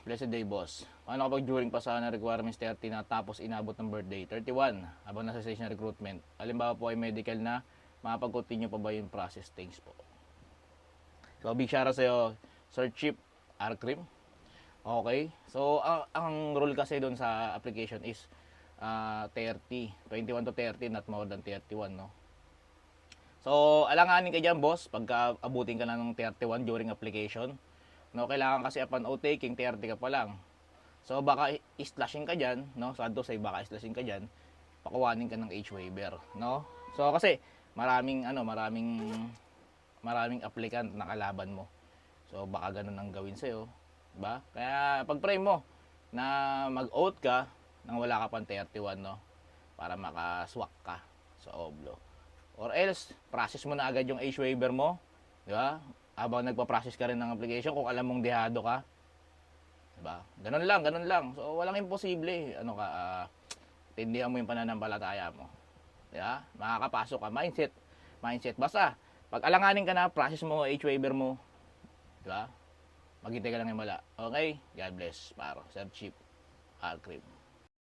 Blessed day, boss. Paano kapag during pa sana requirements 30 na tapos inabot ng birthday? 31, habang nasa stage ng recruitment. Halimbawa po ay medical na, makapag-continue pa ba yung process? Thanks po. So, big shoutout sa'yo, Sir Chip Arcrim. Okay. So, ang rule kasi doon sa application is 30. 21 to 30, not more than 31, no? So, alanganin ka dyan, boss, pagka abutin ka na ng 31 during application. No, kailangan kasi upon outtaking 30 ka pa lang. So baka i-slashing ka diyan, no? Sad to say baka i-slashing ka diyan, pakuwanin ka ng age waiver, no? So kasi maraming applicant na kalaban mo. So baka ganun ang gawin sa iyo, 'di ba? Kaya pag-pray mo na mag-oath ka nang wala ka pang 31, no? Para makaswak ka sa oblo. Or else, process mo na agad yung age waiver mo, 'di ba? Habang nagpa-process ka rin ng application kung alam mong dehado ka. Diba? Ganun lang. So, walang imposible. Tindihan mo yung pananampalataya mo. Diba? Makakapasok ka. Mindset. Basta, pag alanganin ka na, process mo, age waiver mo. Diba? Maghintay ka lang yung mala. Okay? God bless. Paro. Sir Chief Alcrim.